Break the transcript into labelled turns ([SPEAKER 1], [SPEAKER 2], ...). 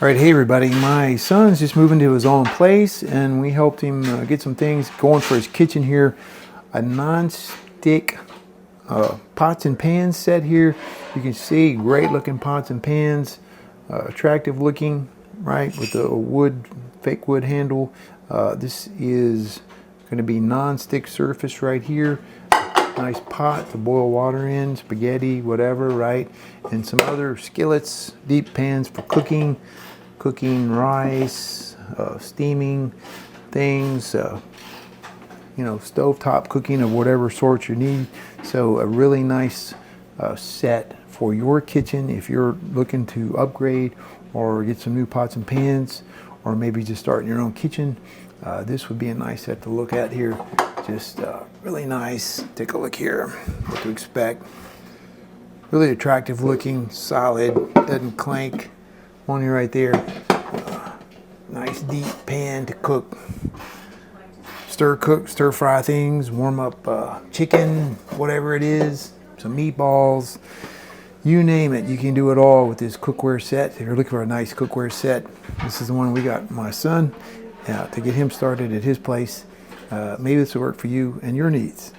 [SPEAKER 1] All right, hey everybody, my son's just moving to his own place and we helped him get some things going for his kitchen here. A non-stick pots and pans set here. You can see great looking pots and pans, attractive looking, right, with the wood, fake wood handle. This is going to be non-stick surface right here. Nice pot to boil water in, spaghetti, whatever, right? And some other skillets, deep pans for cooking rice, steaming things, you know, stovetop cooking of whatever sort you need. So a really nice set for your kitchen if you're looking to upgrade or get some new pots and pans, or maybe just start in your own kitchen. This would be a nice set to look at here. Just really nice. Take a look here, what to expect. Really attractive looking, solid, doesn't clank. On here right there. Nice deep pan to cook. Stir fry things, warm up chicken, whatever it is, some meatballs, you name it. You can do it all with this cookware set. If you're looking for a nice cookware set, this is the one we got my son to get him started at his place. Maybe this will work for you and your needs.